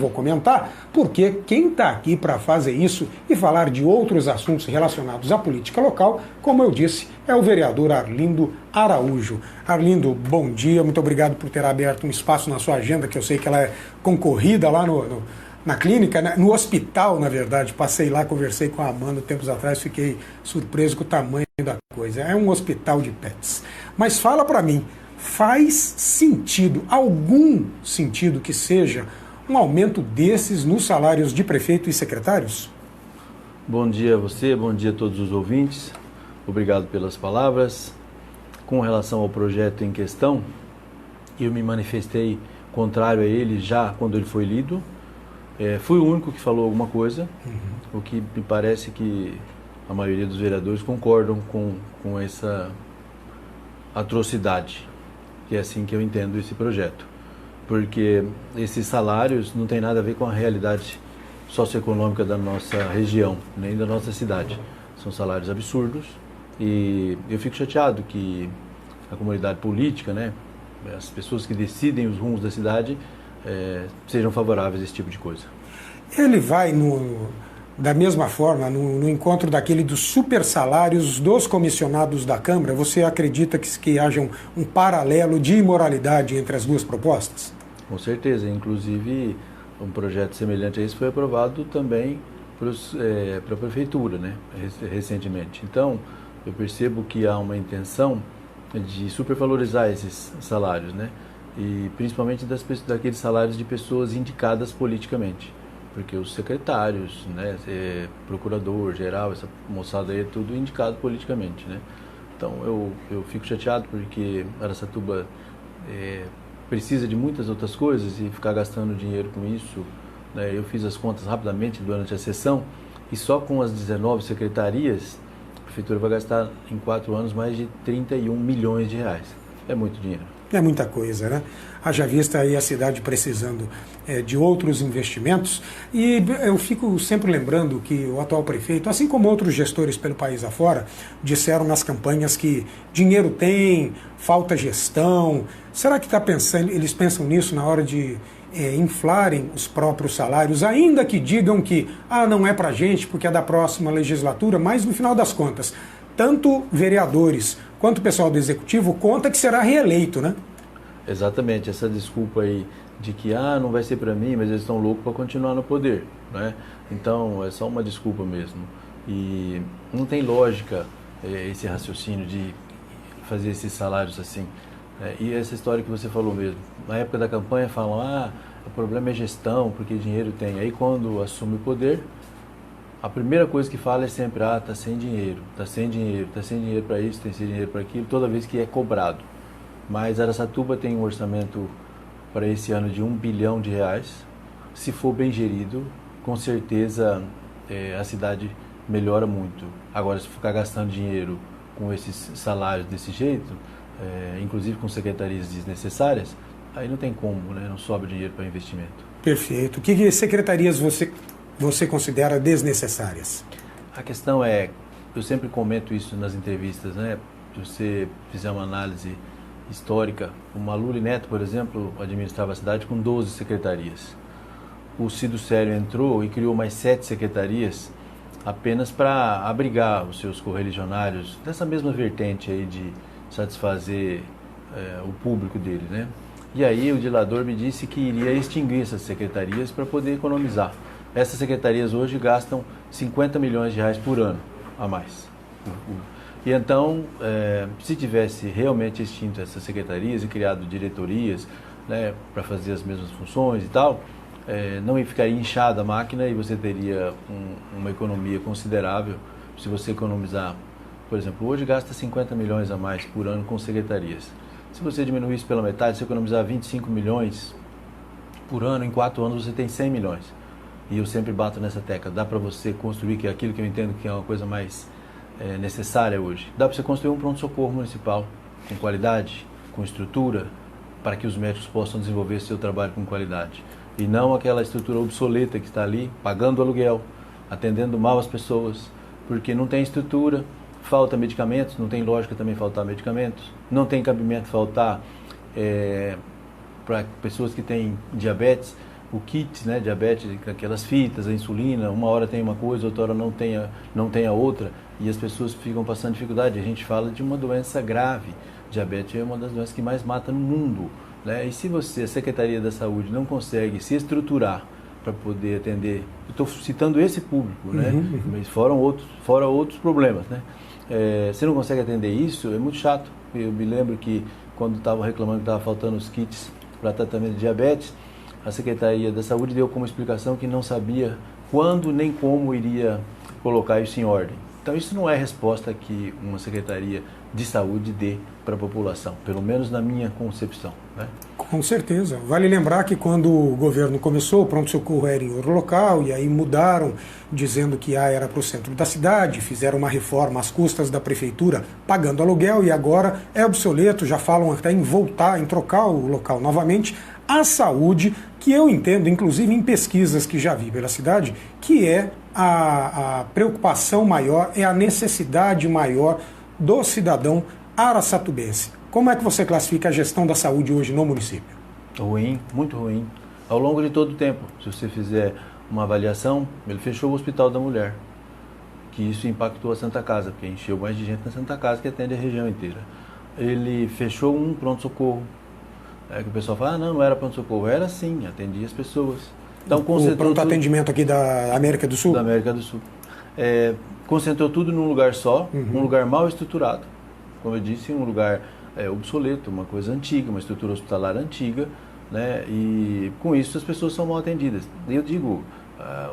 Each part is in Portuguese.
vou comentar, porque quem está aqui para fazer isso e falar de outros assuntos relacionados à política local, como eu disse, é o vereador Arlindo Araújo. Arlindo, bom dia, muito obrigado por ter aberto um espaço na sua agenda, que eu sei que ela é concorrida lá na clínica, né? No hospital, na verdade. Passei lá, conversei com a Amanda tempos atrás, fiquei surpreso com o tamanho da coisa. É um hospital de pets. Mas fala para mim, faz sentido, algum sentido que seja, um aumento desses nos salários de prefeito e secretários? Bom dia a você, bom dia a todos os ouvintes. Obrigado pelas palavras. Com relação ao projeto em questão, eu me manifestei contrário a ele já quando ele foi lido. Fui o único que falou alguma coisa, o que me parece que a maioria dos vereadores concordam com essa atrocidade, que é assim que eu entendo esse projeto. Porque esses salários não tem nada a ver com a realidade socioeconômica da nossa região, nem da nossa cidade. São salários absurdos e eu fico chateado que a comunidade política, né, as pessoas que decidem os rumos da cidade, sejam favoráveis a esse tipo de coisa. Ele vai da mesma forma no encontro daquele dos super salários dos comissionados da Câmara. Você acredita que haja um paralelo de imoralidade entre as duas propostas? Com certeza, inclusive um projeto semelhante a esse foi aprovado também para a prefeitura, né, recentemente. Então, eu percebo que há uma intenção de supervalorizar esses salários, né, e principalmente daqueles salários de pessoas indicadas politicamente, porque os secretários, né, procurador geral, essa moçada aí é tudo indicado politicamente, né. Então, eu fico chateado porque Araçatuba precisa de muitas outras coisas e ficar gastando dinheiro com isso, né? Eu fiz as contas rapidamente durante a sessão e só com as 19 secretarias a prefeitura vai gastar em 4 anos mais de 31 milhões de reais. É muito dinheiro. É muita coisa, né? Haja vista aí a cidade precisando de outros investimentos. E eu fico sempre lembrando que o atual prefeito, assim como outros gestores pelo país afora, disseram nas campanhas que dinheiro tem, falta gestão. Será que eles pensam nisso na hora de inflarem os próprios salários, ainda que digam que não é pra gente porque é da próxima legislatura, mas no final das contas, tanto vereadores quanto o pessoal do Executivo conta que será reeleito, né? Exatamente, essa desculpa aí de que não vai ser para mim, mas eles estão loucos para continuar no poder, né? Então, é só uma desculpa mesmo. E não tem lógica esse raciocínio de fazer esses salários assim. E essa história que você falou mesmo. Na época da campanha falam, o problema é gestão, porque dinheiro tem. Aí quando assume o poder, a primeira coisa que fala é sempre, tá sem dinheiro, tá sem dinheiro, tá sem dinheiro para isso, tem sem dinheiro para aquilo, toda vez que é cobrado. Mas Araçatuba tem um orçamento para esse ano de R$1 bilhão. Se for bem gerido, com certeza a cidade melhora muito. Agora, se ficar gastando dinheiro com esses salários desse jeito, inclusive com secretarias desnecessárias, aí não tem como, né? Não sobra dinheiro para investimento. Perfeito. Que secretarias você considera desnecessárias? A questão eu sempre comento isso nas entrevistas, né? Se você fizer uma análise histórica, o Maluli Neto, por exemplo, administrava a cidade com 12 secretarias. O Cido Sério entrou e criou mais 7 secretarias apenas para abrigar os seus correligionários dessa mesma vertente aí de satisfazer o público dele, né? E aí o dilador me disse que iria extinguir essas secretarias para poder economizar. Essas secretarias hoje gastam R$50 milhões por ano a mais. E então, se tivesse realmente extinto essas secretarias e criado diretorias, né, para fazer as mesmas funções e tal, não ficaria inchada a máquina e você teria uma economia considerável se você economizar. Por exemplo, hoje gasta 50 milhões a mais por ano com secretarias. Se você diminuir isso pela metade, se economizar 25 milhões por ano, em 4 anos você tem 100 milhões. E eu sempre bato nessa tecla, dá para você construir, que é aquilo que eu entendo que é uma coisa mais necessária hoje. Dá para você construir um pronto-socorro municipal com qualidade, com estrutura, para que os médicos possam desenvolver seu trabalho com qualidade. E não aquela estrutura obsoleta que está ali, pagando aluguel, atendendo mal as pessoas, porque não tem estrutura, falta medicamentos, não tem lógica também faltar medicamentos, não tem cabimento faltar para pessoas que têm diabetes, o kit, né, diabetes, aquelas fitas, a insulina, uma hora tem uma coisa, outra hora não tem a outra, e as pessoas ficam passando dificuldade. A gente fala de uma doença grave. Diabetes é uma das doenças que mais mata no mundo, né? E se a Secretaria da Saúde não consegue se estruturar para poder atender, eu estou citando esse público, né? Mas fora outros problemas, né? Se não consegue atender isso, é muito chato. Eu me lembro que quando estavam reclamando que estava faltando os kits para tratamento de diabetes, a Secretaria da Saúde deu como explicação que não sabia quando nem como iria colocar isso em ordem. Então isso não é resposta que uma Secretaria de Saúde dê para a população, pelo menos na minha concepção, né? Com certeza. Vale lembrar que quando o governo começou, o pronto-socorro era em outro local, e aí mudaram, dizendo que era para o centro da cidade, fizeram uma reforma às custas da prefeitura, pagando aluguel, e agora é obsoleto, já falam até em voltar, em trocar o local novamente. A saúde, que eu entendo, inclusive em pesquisas que já vi pela cidade, que é a preocupação maior, é a necessidade maior do cidadão araçatubense. Como é que você classifica a gestão da saúde hoje no município? Ruim, muito ruim. Ao longo de todo o tempo, se você fizer uma avaliação, ele fechou o Hospital da Mulher, que isso impactou a Santa Casa, porque encheu mais de gente na Santa Casa, que atende a região inteira. Ele fechou um pronto-socorro. Que o pessoal fala, não era pronto-socorro. Era sim, atendia as pessoas. Então, o pronto-atendimento aqui da América do Sul? Da América do Sul. Concentrou tudo num lugar só, um lugar mal estruturado. Como eu disse, um lugar obsoleto, uma coisa antiga, uma estrutura hospitalar antiga, né? E com isso as pessoas são mal atendidas. Eu digo,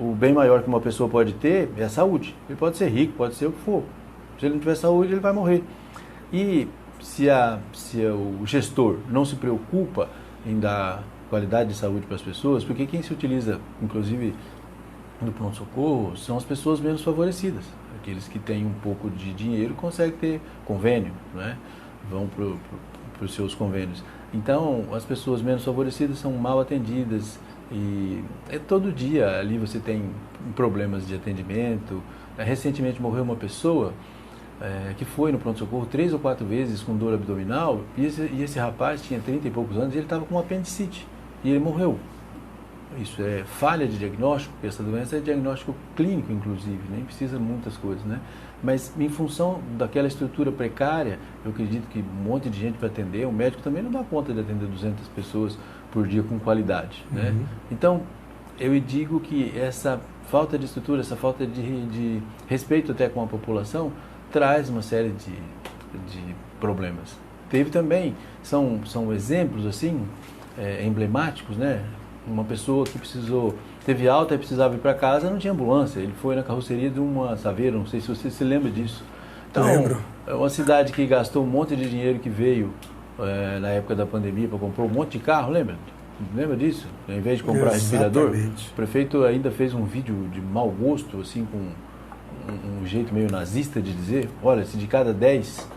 o bem maior que uma pessoa pode ter é a saúde. Ele pode ser rico, pode ser o que for. Se ele não tiver saúde, ele vai morrer. E se o gestor não se preocupa em dar qualidade de saúde para as pessoas, porque quem se utiliza, inclusive, do pronto-socorro, são as pessoas menos favorecidas. Aqueles que têm um pouco de dinheiro conseguem ter convênio, né? Vão para os seus convênios. Então, as pessoas menos favorecidas são mal atendidas e todo dia ali você tem problemas de atendimento. Recentemente morreu uma pessoa que foi no pronto-socorro 3 ou 4 vezes com dor abdominal e esse rapaz tinha 30 e poucos anos e ele estava com uma apendicite e ele morreu. Isso é falha de diagnóstico, porque essa doença é diagnóstico clínico, inclusive, nem precisa de muitas coisas, né? Mas em função daquela estrutura precária, eu acredito que um monte de gente para atender, o médico também não dá conta de atender 200 pessoas por dia com qualidade, né? Então, eu digo que essa falta de estrutura, essa falta de respeito até com a população, traz uma série de problemas. Teve também, são exemplos assim, emblemáticos, né? Uma pessoa que teve alta e precisava ir para casa, não tinha ambulância. Ele foi na carroceria de uma Saveiro, não sei se você se lembra disso. Então, lembro. É uma cidade que gastou um monte de dinheiro que veio na época da pandemia para comprar um monte de carro, lembra? Lembra disso? Em vez de comprar respirador, o prefeito ainda fez um vídeo de mau gosto, assim, com um jeito meio nazista de dizer, olha, se de cada 10,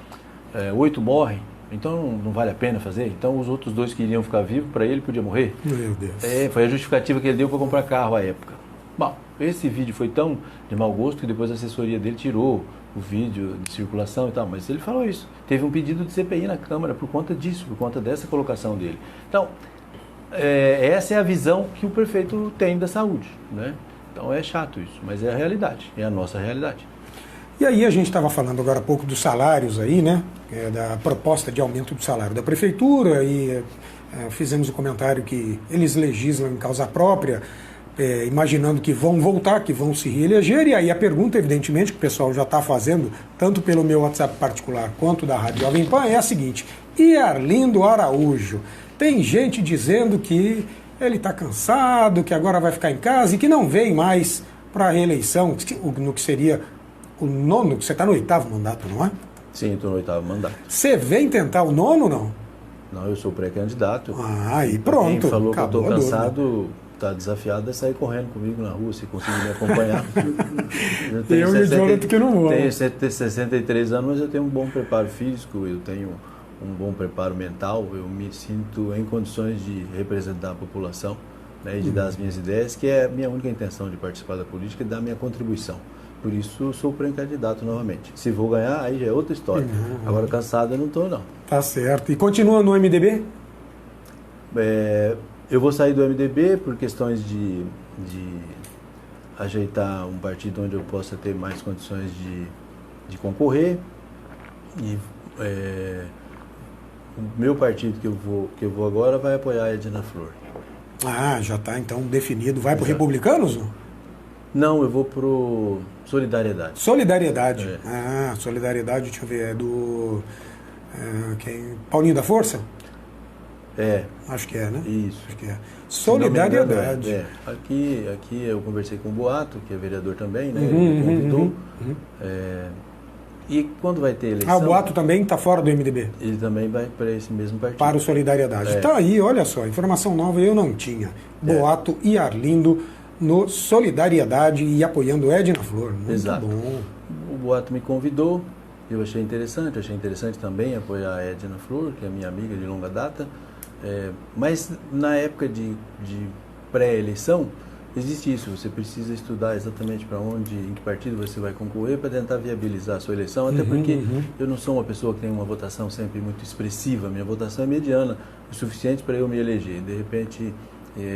8 morrem, então não vale a pena fazer. Então os outros 2 que iriam ficar vivos, para ele podia morrer. Meu Deus. Foi a justificativa que ele deu para comprar carro à época. Bom, esse vídeo foi tão de mau gosto que depois a assessoria dele tirou o vídeo de circulação e tal, mas ele falou isso. Teve um pedido de CPI na Câmara por conta disso, por conta dessa colocação dele. Então, essa é a visão que o prefeito tem da saúde, né? Então é chato isso, mas é a realidade, é a nossa realidade. E aí a gente estava falando agora há pouco dos salários aí, né? Da proposta de aumento do salário da prefeitura e fizemos o comentário que eles legislam em causa própria, imaginando que vão voltar, que vão se reeleger. E aí a pergunta, evidentemente, que o pessoal já está fazendo, tanto pelo meu WhatsApp particular quanto da Rádio Jovem Pan, é a seguinte: e Arlindo Araújo? Tem gente dizendo que ele está cansado, que agora vai ficar em casa e que não vem mais para a reeleição, no que seria o 9º, você está no 8º mandato, não é? Sim, estou no 8º mandato. Você vem tentar o 9º ou não? Não, eu sou pré-candidato. Aí pronto. Quem falou que eu estou cansado, está desafiado a sair correndo comigo na rua, se conseguir me acompanhar. eu e o Jonathan que não vou. Tenho 63 anos, mas eu tenho um bom preparo físico, eu tenho um bom preparo mental, eu me sinto em condições de representar a população, né, e de dar as minhas ideias, que é a minha única intenção de participar da política e dar a minha contribuição. Por isso, sou pré-candidato novamente. Se vou ganhar, aí já é outra história. Agora, cansado eu não estou, não. Tá certo. E continua no MDB? Eu vou sair do MDB por questões de ajeitar um partido onde eu possa ter mais condições de concorrer. E o meu partido que eu vou agora vai apoiar a Edna Flor. Ah, já está então definido. Vai para o Republicanos? Não, eu vou pro Solidariedade. Solidariedade. É. Ah, Solidariedade, deixa eu ver, é do... Paulinho da Força? É. Acho que é, né? Isso. Acho que é. Solidariedade. Aqui eu conversei com o Boato, que é vereador também, né? Ele me convidou. E quando vai ter eleição... Ah, o Boato também está fora do MDB? Ele também vai para esse mesmo partido. Para o Solidariedade. Está aí, olha só, informação nova eu não tinha. Boato e Arlindo no Solidariedade e apoiando Edna Flor. Muito Exato. Bom. O Boato me convidou, eu achei interessante também apoiar a Edna Flor, que é minha amiga de longa data. Mas na época de pré-eleição, existe isso, você precisa estudar exatamente para onde, em que partido você vai concorrer para tentar viabilizar a sua eleição, até porque eu não sou uma pessoa que tem uma votação sempre muito expressiva, minha votação é mediana, o suficiente para eu me eleger. De repente,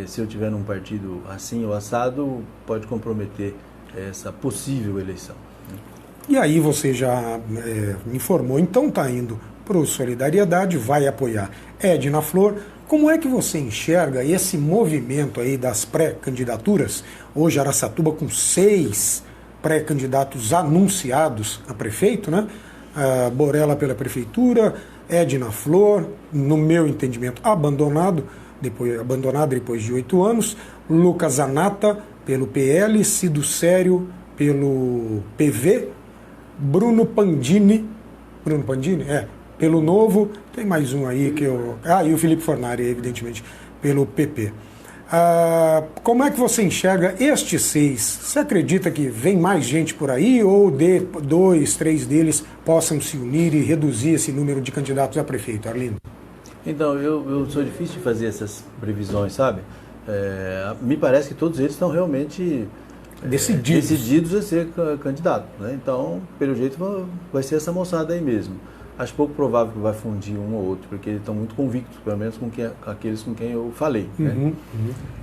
se eu tiver num partido assim ou assado, pode comprometer essa possível eleição. E aí você já me informou, então está indo para o Solidariedade, vai apoiar Edna Flor. Como é que você enxerga esse movimento aí das pré-candidaturas? Hoje Araçatuba com 6 pré-candidatos anunciados a prefeito, né? Borella pela prefeitura, Edna Flor, no meu entendimento, abandonado depois de 8 anos, Lucas Zanata pelo PL, Cido Sério pelo PV, Bruno Pandini, pelo Novo, tem mais um aí que eu... e o Felipe Fornari, evidentemente, pelo PP. Como é que você enxerga estes 6? Você acredita que vem mais gente por aí ou 2, 3 deles possam se unir e reduzir esse número de candidatos a prefeito, Arlindo? Então, eu sou difícil de fazer essas previsões, sabe? Me parece que todos eles estão realmente decididos a ser candidato, né? Então, pelo jeito, vai ser essa moçada aí mesmo. Acho pouco provável que vai fundir um ou outro, porque eles estão muito convictos, pelo menos com aqueles com quem eu falei. Né?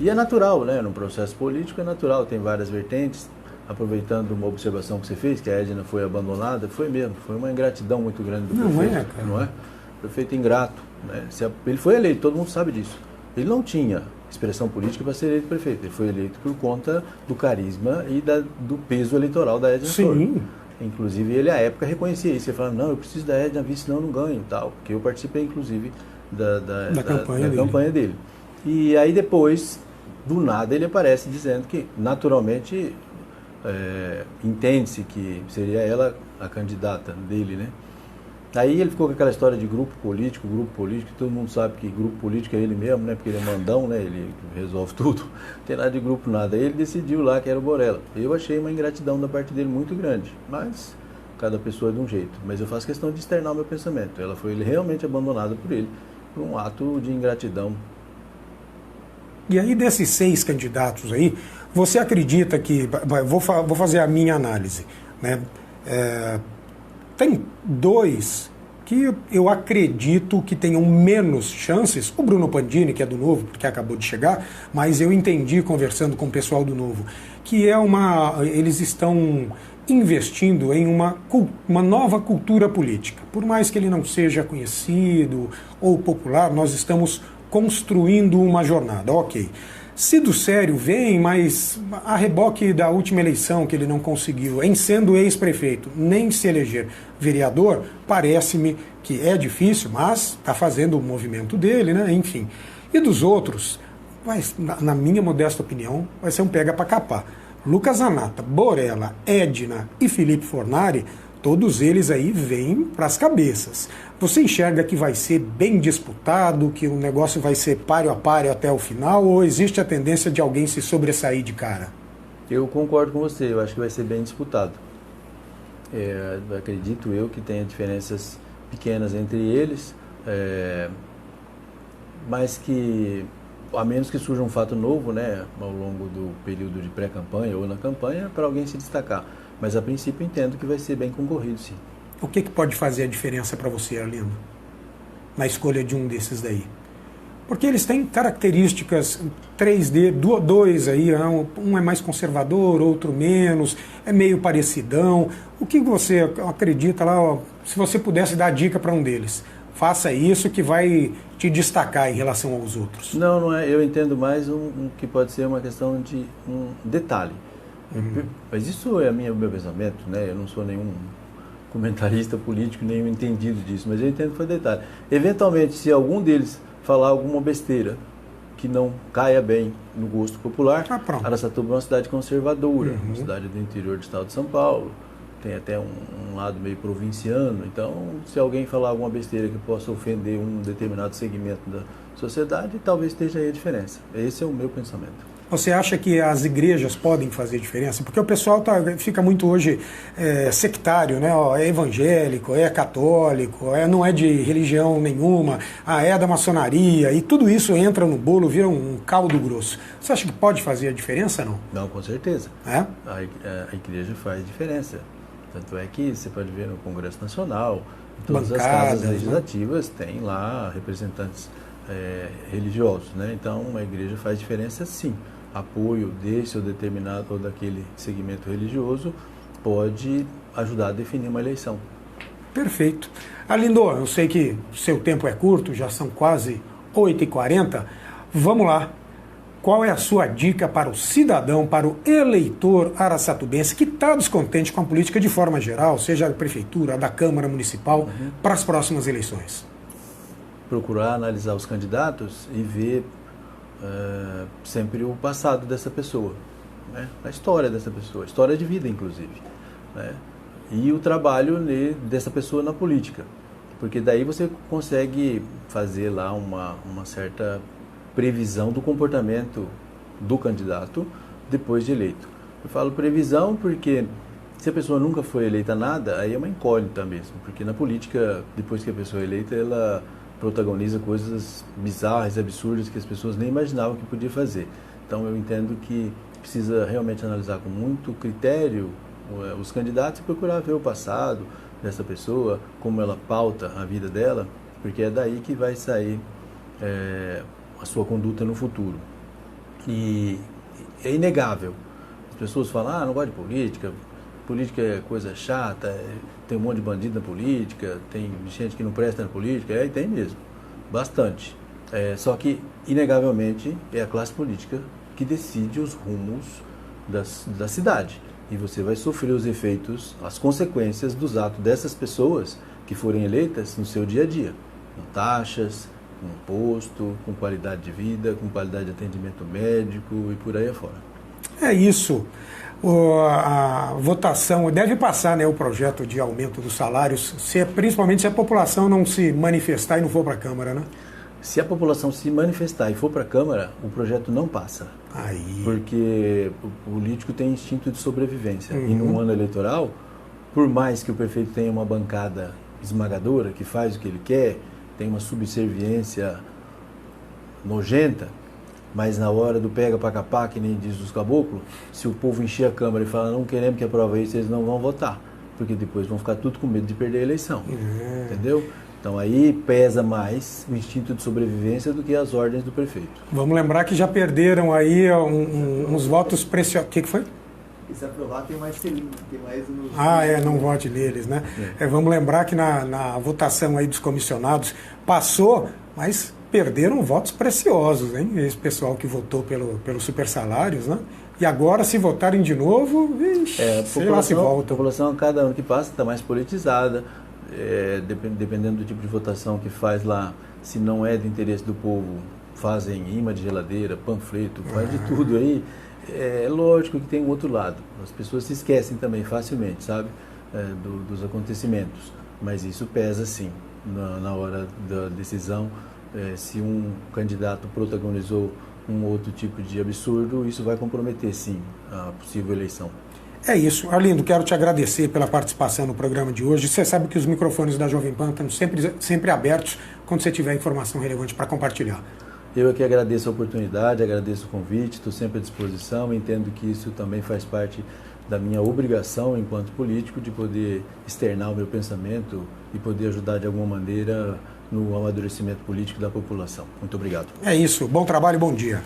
E é natural, né? No processo político é natural, tem várias vertentes. Aproveitando uma observação que você fez, que a Edna foi abandonada, foi mesmo, foi uma ingratidão muito grande do prefeito. Não é? Prefeito ingrato. Né? Ele foi eleito, todo mundo sabe disso. Ele não tinha expressão política para ser eleito prefeito, ele foi eleito por conta do carisma e do peso eleitoral da Edna Flor. Inclusive, ele, à época, reconhecia isso. Ele falava, não, eu preciso da Edna vice, senão eu não ganho, tal. Porque eu participei, inclusive, da campanha dele. E aí, depois, do nada, ele aparece dizendo que, naturalmente, entende-se que seria ela a candidata dele, né? Aí ele ficou com aquela história de grupo político, todo mundo sabe que grupo político é ele mesmo, né? Porque ele é mandão, né? Ele resolve tudo, não tem nada de grupo, nada. Aí ele decidiu lá que era o Borella. Eu achei uma ingratidão da parte dele muito grande, mas cada pessoa é de um jeito. Mas eu faço questão de externar o meu pensamento. Ela foi realmente abandonada por ele, por um ato de ingratidão. E aí desses 6 candidatos aí, você acredita que... Vou fazer a minha análise, né? Tem 2 que eu acredito que tenham menos chances. O Bruno Pandini, que é do Novo, porque acabou de chegar, mas eu entendi, conversando com o pessoal do Novo, que eles estão investindo em uma nova cultura política. Por mais que ele não seja conhecido ou popular, nós estamos construindo uma jornada. Ok. Cido Sério vem, mas a reboque da última eleição que ele não conseguiu, em sendo ex-prefeito, nem se eleger vereador, parece-me que é difícil, mas está fazendo o movimento dele, né? Enfim. E dos outros, na minha modesta opinião, vai ser um pega para capar. Lucas Zanata, Borella, Edna e Felipe Fornari, todos eles aí vêm para as cabeças. Você enxerga que vai ser bem disputado, que o negócio vai ser páreo a páreo até o final, ou existe a tendência de alguém se sobressair de cara? Eu concordo com você, eu acho que vai ser bem disputado. Acredito eu que tenha diferenças pequenas entre eles, mas que, a menos que surja um fato novo, né, ao longo do período de pré-campanha ou na campanha, para alguém se destacar. Mas, a princípio, entendo que vai ser bem concorrido, sim. O que pode fazer a diferença para você, Arlindo, na escolha de um desses daí? Porque eles têm características 3D, dois aí, um é mais conservador, outro menos, é meio parecidão. O que você acredita lá, ó, se você pudesse dar dica para um deles? Faça isso que vai te destacar em relação aos outros. Não é. Eu entendo mais que pode ser uma questão de um detalhe. Mas isso é o meu pensamento, né? Eu não sou nenhum comentarista político, nenhum entendido disso, mas eu entendo que foi detalhe. Eventualmente, se algum deles falar alguma besteira que não caia bem no gosto popular, Araçatuba é uma cidade conservadora, uma cidade do interior do estado de São Paulo, tem até um lado meio provinciano, então se alguém falar alguma besteira que possa ofender um determinado segmento da sociedade, talvez esteja aí a diferença. Esse é o meu pensamento. Você acha que as igrejas podem fazer diferença? Porque o pessoal fica muito hoje sectário, né? É evangélico, é católico, não é de religião nenhuma, é da maçonaria, e tudo isso entra no bolo, vira um caldo grosso. Você acha que pode fazer a diferença, não? Não, com certeza. É? A igreja faz diferença. Tanto é que você pode ver no Congresso Nacional, em todas Bancadas, as casas legislativas, tem lá representantes religiosos, né? Então a igreja faz diferença, sim. Apoio desse ou determinado ou daquele segmento religioso pode ajudar a definir uma eleição. Perfeito. Arlindo, eu sei que seu tempo é curto, já são quase 8h40. Vamos lá. Qual é a sua dica para o cidadão, para o eleitor araçatubense que está descontente com a política de forma geral, seja da prefeitura, da Câmara Municipal, para as próximas eleições? Procurar analisar os candidatos e ver sempre o passado dessa pessoa, né? A história dessa pessoa, a história de vida, inclusive, né? E o trabalho dessa pessoa na política, porque daí você consegue fazer lá uma certa previsão do comportamento do candidato depois de eleito. Eu falo previsão porque se a pessoa nunca foi eleita nada, aí é uma incógnita mesmo, porque na política, depois que a pessoa é eleita, ela protagoniza coisas bizarras, absurdas, que as pessoas nem imaginavam que podia fazer. Então eu entendo que precisa realmente analisar com muito critério os candidatos e procurar ver o passado dessa pessoa, como ela pauta a vida dela, porque é daí que vai sair a sua conduta no futuro. E é inegável. As pessoas falam, não gosto de política, política é coisa chata, tem um monte de bandido na política, tem gente que não presta na política, e tem mesmo, bastante. Só que, inegavelmente, é a classe política que decide os rumos da cidade. E você vai sofrer os efeitos, as consequências dos atos dessas pessoas que forem eleitas no seu dia a dia, com taxas, com imposto, com qualidade de vida, com qualidade de atendimento médico e por aí afora. É isso. A votação deve passar, né, o projeto de aumento dos salários, principalmente se a população não se manifestar e não for para a Câmara, né? Se a população se manifestar e for para a Câmara, o projeto não passa. Aí. Porque o político tem instinto de sobrevivência. E num ano eleitoral, por mais que o prefeito tenha uma bancada esmagadora, que faz o que ele quer, tem uma subserviência nojenta, mas na hora do pega para capar, que nem diz os caboclos, se o povo encher a Câmara e falar não queremos que aprove isso, eles não vão votar, porque depois vão ficar tudo com medo de perder a eleição, entendeu? Então aí pesa mais o instinto de sobrevivência do que as ordens do prefeito. Vamos lembrar que já perderam aí uns votos preciosos. O que foi? E se aprovar, tem mais selinho, tem mais uns... não vote neles, né? Vamos lembrar que na votação aí dos comissionados passou, mas perderam votos preciosos, hein? Esse pessoal que votou pelos supersalários, né? E agora, se votarem de novo, sei lá se volta. A população, cada ano que passa, está mais politizada, dependendo do tipo de votação que faz lá, se não é de interesse do povo, fazem imã de geladeira, panfleto, faz de tudo aí. É lógico que tem um outro lado. As pessoas se esquecem também facilmente, sabe, dos acontecimentos. Mas isso pesa, sim, na hora da decisão. Se um candidato protagonizou um outro tipo de absurdo, isso vai comprometer, sim, a possível eleição. É isso. Arlindo, quero te agradecer pela participação no programa de hoje. Você sabe que os microfones da Jovem Pan estão sempre abertos quando você tiver informação relevante para compartilhar. Eu aqui agradeço a oportunidade, agradeço o convite, estou sempre à disposição, entendo que isso também faz parte da minha obrigação enquanto político de poder externar o meu pensamento e poder ajudar de alguma maneira no amadurecimento político da população. Muito obrigado. É isso. Bom trabalho e bom dia.